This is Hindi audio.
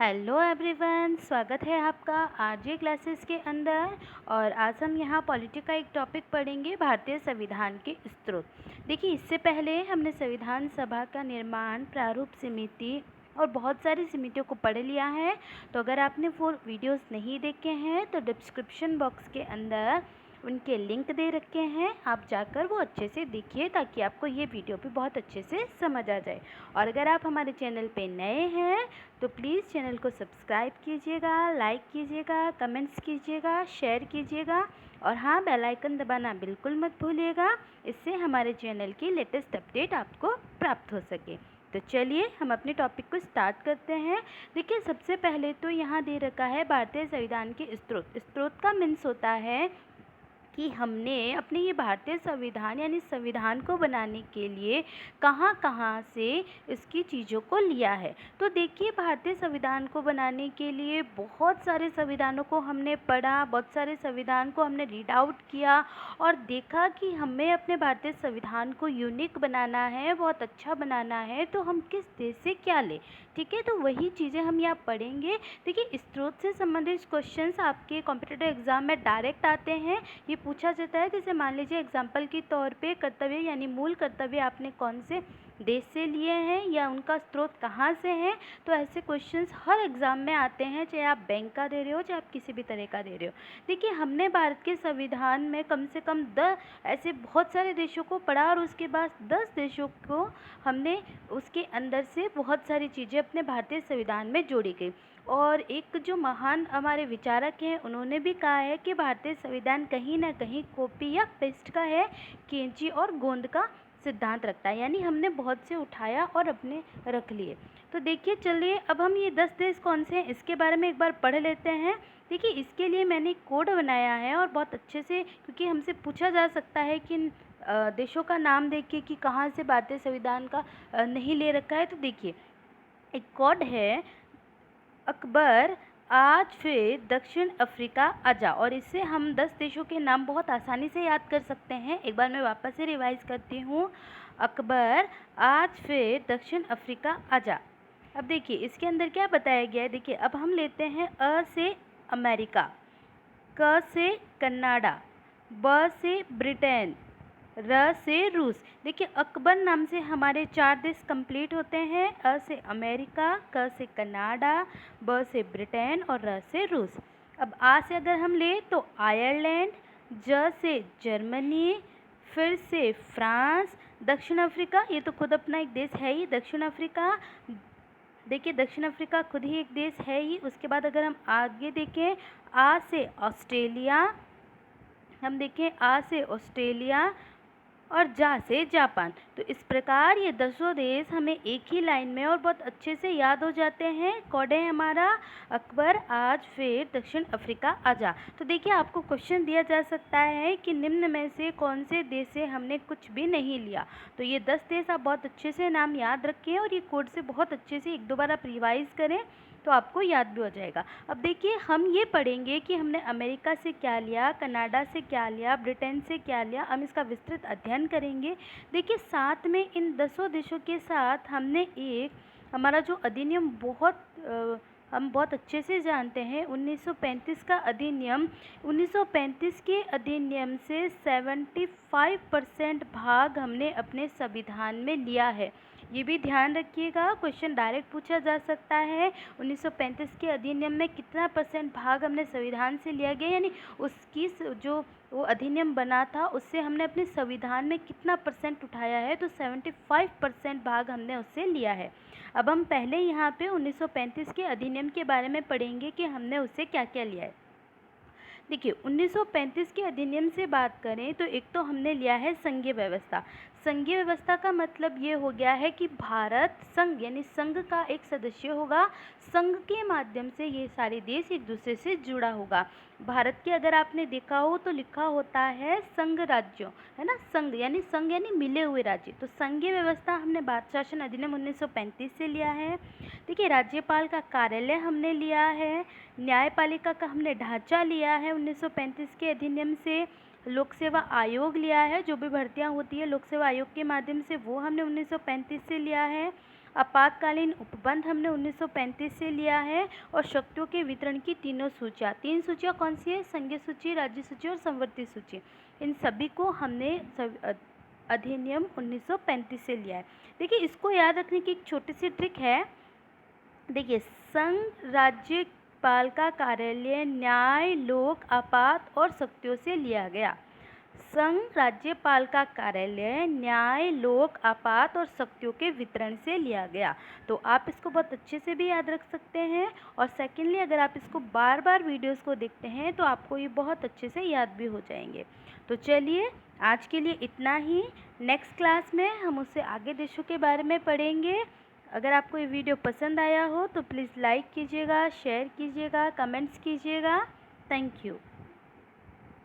हेलो एवरीवन, स्वागत है आपका आरजे क्लासेस के अंदर। और आज हम यहाँ पॉलिटी का एक टॉपिक पढ़ेंगे, भारतीय संविधान के स्रोत। देखिए, इससे पहले हमने संविधान सभा का निर्माण, प्रारूप समिति और बहुत सारी समितियों को पढ़ लिया है। तो अगर आपने वो वीडियोस नहीं देखे हैं तो डिस्क्रिप्शन बॉक्स के अंदर उनके लिंक दे रखे हैं, आप जाकर वो अच्छे से देखिए ताकि आपको ये वीडियो भी बहुत अच्छे से समझ आ जाए। और अगर आप हमारे चैनल पे नए हैं तो प्लीज़ चैनल को सब्सक्राइब कीजिएगा, लाइक कीजिएगा, कमेंट्स कीजिएगा, शेयर कीजिएगा और हाँ, बेल आइकन दबाना बिल्कुल मत भूलिएगा। इससे हमारे चैनल की लेटेस्ट अपडेट आपको प्राप्त हो सके। तो चलिए हम अपने टॉपिक को स्टार्ट करते हैं। देखिए, सबसे पहले तो यहाँ दे रखा है भारतीय संविधान के स्रोत। स्रोत का मीन्स होता है कि हमने अपने ये भारतीय संविधान यानी संविधान को बनाने के लिए कहाँ कहाँ से इसकी चीज़ों को लिया है। तो देखिए, भारतीय संविधान को बनाने के लिए बहुत सारे संविधानों को हमने पढ़ा, बहुत सारे संविधान को हमने रीड आउट किया और देखा कि हमें अपने भारतीय संविधान को यूनिक बनाना है, बहुत अच्छा बनाना है, तो हम किस देश से क्या लें। ठीक है, तो वही चीज़ें हम यहाँ पढ़ेंगे। देखिए, स्रोत से संबंधित क्वेश्चंस आपके कॉम्पिटिटिव एग्जाम में डायरेक्ट आते हैं। ये पूछा जाता है, जैसे मान लीजिए एग्जाम्पल के तौर पे कर्तव्य यानी मूल कर्तव्य आपने कौन से देश से लिए हैं या उनका स्रोत कहाँ से है। तो ऐसे क्वेश्चंस हर एग्ज़ाम में आते हैं, चाहे आप बैंक का दे रहे हो चाहे आप किसी भी तरह का दे रहे हो। देखिए, हमने भारत के संविधान में कम से कम 10 ऐसे बहुत सारे देशों को पढ़ा और उसके बाद 10 देशों को हमने उसके अंदर से बहुत सारी चीज़ें अपने भारतीय संविधान में जोड़ी गई। और एक जो महान हमारे विचारक हैं, उन्होंने भी कहा है कि भारतीय संविधान कहीं ना कहीं कॉपी या पेस्ट का है, कैंची और गोंद का सिद्धांत रखता है, यानी हमने बहुत से उठाया और अपने रख लिए। तो देखिए, चलिए अब हम ये 10 देश कौन से हैं इसके बारे में एक बार पढ़ लेते हैं। देखिए, इसके लिए मैंने एक कोड बनाया है और बहुत अच्छे से, क्योंकि हमसे पूछा जा सकता है कि देशों का नाम देखिए कि कहाँ से भारतीय संविधान का नहीं ले रखा है। तो देखिए, एक कोड है, अकबर आज फिर दक्षिण अफ्रीका आजा। और इससे हम 10 देशों के नाम बहुत आसानी से याद कर सकते हैं। एक बार मैं वापस से रिवाइज करती हूँ, अकबर आज फिर दक्षिण अफ्रीका आजा। अब देखिए, इसके अंदर क्या बताया गया है। देखिए, अब हम लेते हैं अ से अमेरिका, क से कनाडा, ब से ब्रिटेन, र से रूस। देखिए, अकबर नाम से हमारे 4 देश कंप्लीट होते हैं, अ से अमेरिका, क से कनाडा, ब से ब्रिटेन और र से रूस। अब आ से अगर हम ले तो आयरलैंड, ज से जर्मनी, फिर से फ्रांस, दक्षिण अफ्रीका, ये तो खुद अपना एक देश है ही, दक्षिण अफ्रीका। देखिए, दक्षिण अफ्रीका खुद ही एक देश है ही। उसके बाद अगर हम आगे देखें, आ से ऑस्ट्रेलिया, हम देखें आ से ऑस्ट्रेलिया और जा से जापान। तो इस प्रकार ये 10 देश हमें एक ही लाइन में और बहुत अच्छे से याद हो जाते हैं। कोड है हमारा, अकबर आज फिर दक्षिण अफ्रीका आजा। तो देखिए, आपको क्वेश्चन दिया जा सकता है कि निम्न में से कौन से देश से हमने कुछ भी नहीं लिया। तो ये 10 देश आप बहुत अच्छे से नाम याद रखें और ये कोड से बहुत अच्छे से एक दो बार आप रिवाइज करें तो आपको याद भी हो जाएगा। अब देखिए, हम ये पढ़ेंगे कि हमने अमेरिका से क्या लिया, कनाडा से क्या लिया, ब्रिटेन से क्या लिया, हम इसका विस्तृत अध्ययन करेंगे। देखिए, साथ में इन 10 देशों के साथ हमने एक हमारा जो अधिनियम हम बहुत अच्छे से जानते हैं, 1935 का अधिनियम। 1935 के अधिनियम से 75% भाग हमने अपने संविधान में लिया है। ये भी ध्यान रखिएगा, क्वेश्चन डायरेक्ट पूछा जा सकता है, 1935 के अधिनियम में कितना % भाग हमने संविधान से लिया गया, यानी उसकी जो वो अधिनियम बना था उससे हमने अपने संविधान में कितना % उठाया है। तो 75% भाग हमने उससे लिया है। अब हम पहले यहाँ पे 1935 के अधिनियम के बारे में पढ़ेंगे कि हमने उससे क्या क्या लिया है। देखिए, 1935 के अधिनियम से बात करें तो एक तो हमने लिया है संघीय व्यवस्था। संघीय व्यवस्था का मतलब ये हो गया है कि भारत संघ यानी संघ का एक सदस्य होगा। संघ के माध्यम से ये सारे देश एक दूसरे से जुड़ा होगा। भारत के अगर आपने देखा हो तो लिखा होता है संघ राज्यों, है ना। संघ यानी मिले हुए राज्य। तो संघीय व्यवस्था हमने भारत शासन अधिनियम 1935 से लिया है। देखिए, राज्यपाल का कार्यालय हमने लिया है। न्यायपालिका का हमने ढांचा लिया है 1935 के अधिनियम से। लोक सेवा आयोग लिया है, जो भी भर्तियां होती है लोक सेवा आयोग के माध्यम से, वो हमने 1935 से लिया है। आपातकालीन उपबंध हमने 1935 से लिया है। और शक्तियों के वितरण की तीन सूचियाँ कौन सी है? संघीय सूची, राज्य सूची और संवर्ती सूची। इन सभी को हमने अधिनियम 1935 से लिया है। देखिए, इसको याद रखने की एक छोटी सी ट्रिक है। देखिए, संघ राज्यपाल का कार्यालय न्याय, लोक, आपात और शक्तियों से लिया गया। संघ राज्यपाल का कार्यालय न्याय, लोक, आपात और शक्तियों के वितरण से लिया गया। तो आप इसको बहुत अच्छे से भी याद रख सकते हैं। और सेकेंडली, अगर आप इसको बार बार वीडियोस को देखते हैं तो आपको ये बहुत अच्छे से याद भी हो जाएंगे। तो चलिए, आज के लिए इतना ही। नेक्स्ट क्लास में हम उससे आगे देशों के बारे में पढ़ेंगे। अगर आपको ये वीडियो पसंद आया हो तो प्लीज़ लाइक कीजिएगा, शेयर कीजिएगा, कमेंट्स कीजिएगा। Thank you.